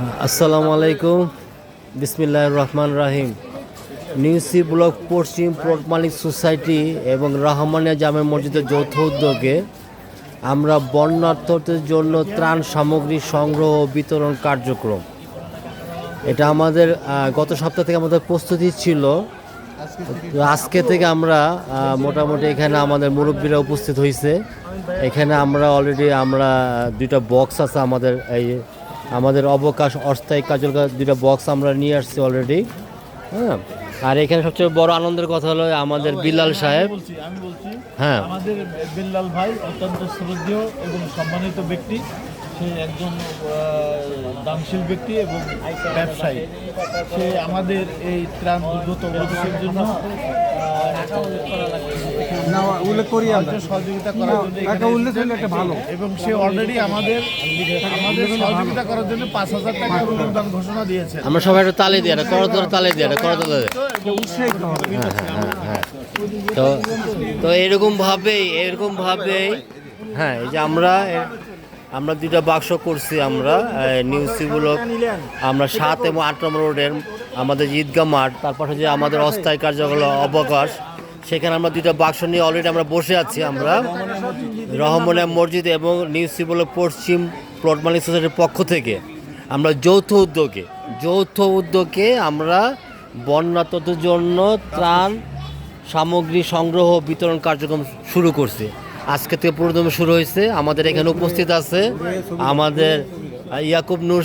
আসসালামু আলাইকুম, বিসমিল্লাহির রহমান রাহিম। নিউ সি ব্লক পশ্চিম প্লট মালিক সোসাইটি এবং রহমানিয়া জামে মসজিদের যৌথ উদ্যোগে আমরা বন্যার্থদের জন্য ত্রাণ সামগ্রী সংগ্রহ ও বিতরণ কার্যক্রম, এটা আমাদের গত সপ্তাহ থেকে আমাদের প্রস্তুতি ছিল। আজকে থেকে আমরা মোটামুটি এখানে আমাদের মুরব্বীরা উপস্থিত হয়েছে। এখানে আমরা অলরেডি দুইটা বক্স আছে আমাদের অবকাশ অস্থায়ী কার্যকর দুইটা বক্স আমরা নিয়ে আসছি অলরেডি। হ্যাঁ, আর এখানে সবচেয়ে বড় আনন্দের কথা হলো আমাদের বিল্লাল সাহেব। আমি বলছি হ্যাঁ, আমাদের বিল্লাল ভাই অত্যন্ত শ্রদ্ধেয় এবং সম্মানিত ব্যক্তি। সে একজন দানশীল ব্যক্তি এবং ব্যবসায়ী। সে আমাদের এই ত্রাণ দুর্গত মানুষের জন্য সহযোগিতা করার জন্য ভালো, এবং সে অলরেডি আমাদের সহযোগিতা করার জন্য 5,000 টাকা অনুদান ঘোষণা দিয়েছে। আমরা সবাই একটা তালি দিই, একটা করতলে তালি দিই, একটা করতলে। তো এরকমভাবেই হ্যাঁ, এই যে আমরা দুইটা বাক্স করছি। আমরা নিউ সি ব্লক আমরা 7 এবং 8 নম্বর রোডের আমাদের ঈদগাহ মাঠ, তার পাশে যে আমাদের অস্থায়ী কার্যকলাপ অবকাশ, সেখানে আমরা দুইটা বাক্স নিয়ে অলরেডি আমরা বসে আছি। আমরা রহমানিয়া মসজিদ এবং নিউ সি ব্লক পশ্চিম প্লট মালিক সোসাইটির পক্ষ থেকে আমরা যৌথ উদ্যোগে আমরা বন্যার্তদের জন্য ত্রাণ সামগ্রী সংগ্রহ বিতরণ কার্যক্রম শুরু করছি। আজকে থেকে প্রথমে শুরু হয়েছে। আমাদের এখানে উপস্থিত আছে আমাদের ইয়াকুব নূর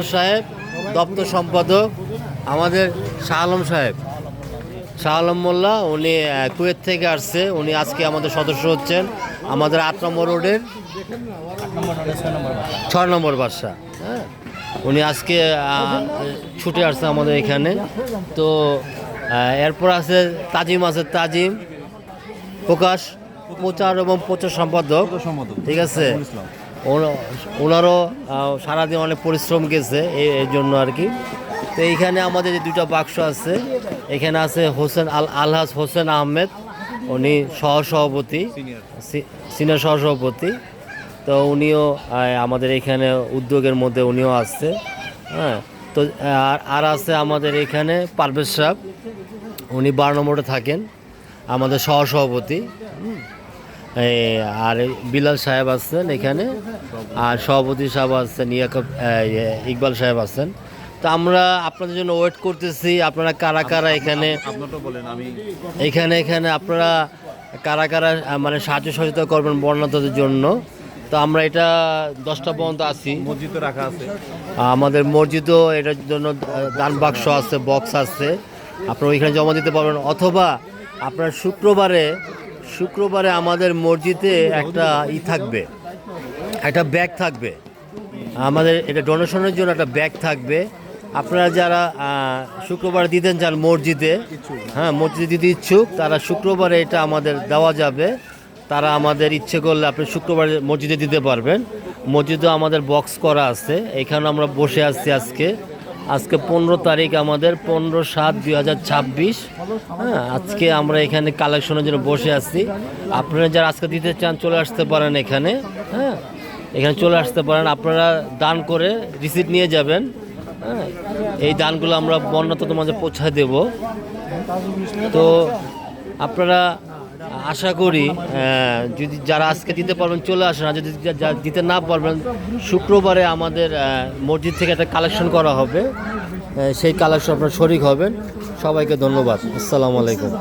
সাহেব, দপ্তর সম্পাদক, আমাদের শাহ আলম মোল্লা, উনি কুয়েত থেকে আসছে। উনি আজকে আমাদের সদস্য হচ্ছেন আমাদের 8 নম্বর রোডের 6 নম্বর বাসা। হ্যাঁ, উনি আজকে ছুটে আসছে আমাদের এখানে। তো এরপর আছে তাজিম প্রকাশ, প্রচার এবং প্রচার সম্পাদক, ঠিক আছে। ওনারও সারাদিন অনেক পরিশ্রম গেছে এই জন্য আর কি। তো এইখানে আমাদের যে দুইটা বাক্স আছে, এখানে আছে আলহাজ হোসেন আহমেদ, উনি সিনিয়র সহসভাপতি। তো উনিও আমাদের এখানে উদ্যোগের মধ্যে উনিও আসছে। হ্যাঁ, তো আর আছে আমাদের এখানে পারভেজ সাহেব, উনি 12 নম্বরে থাকেন, আমাদের সহসভাপতি। আর বিলাল সাহেব আছেন এখানে, আর সভাপতি সাহেব আছেন ইকবাল সাহেব আছেন। তো আমরা আপনাদের জন্য ওয়েট করতেছি, আপনারা কারা এখানে আপনারা কারা মানে সাহায্য সহযোগিতা করবেন বন্যার্তদের জন্য। তো আমরা এটা 10টা পর্যন্ত আছি, মসজিদে রাখা আছে, আমাদের মসজিদও এটার জন্য দান বাক্স আছে, বক্স আছে, আপনারা ওইখানে জমা দিতে পারবেন। অথবা আপনার শুক্রবারে আমাদের মসজিদে একটা ব্যাগ থাকবে, আমাদের এটা ডোনেশনের জন্য একটা ব্যাগ থাকবে। আপনারা যারা শুক্রবারে দিতেন চান মসজিদে দিতে ইচ্ছুক, তারা শুক্রবারে এটা আমাদের দেওয়া যাবে। তারা আমাদের ইচ্ছে করলে আপনি শুক্রবারে মসজিদে দিতে পারবেন। মসজিদে আমাদের বক্স করা আছে, এখানে আমরা বসে আছি। আজকে 15 তারিখ, আমাদের 15/7/2026। হ্যাঁ, আজকে আমরা এখানে কালেকশনের জন্য বসে আছি। আপনারা যারা আজকে দিতে চান চলে আসতে পারেন এখানে। হ্যাঁ, এখানে চলে আসতে পারেন, আপনারা দান করে রিসিপ্ট নিয়ে যাবেন। হ্যাঁ, এই দানগুলো আমরা বন্যার্তদের মাঝে পৌঁছায় দেব। তো আপনারা আশা করি যদি যারা আজকে দিতে পারবেন চলে আসেন, আর যদি দিতে না পারবেন শুক্রবারে আমাদের মসজিদ থেকে একটা কালেকশন করা হবে, সেই কালেকশন আপনারা শরিক হবেন। সবাইকে ধন্যবাদ। আসসালামু আলাইকুম।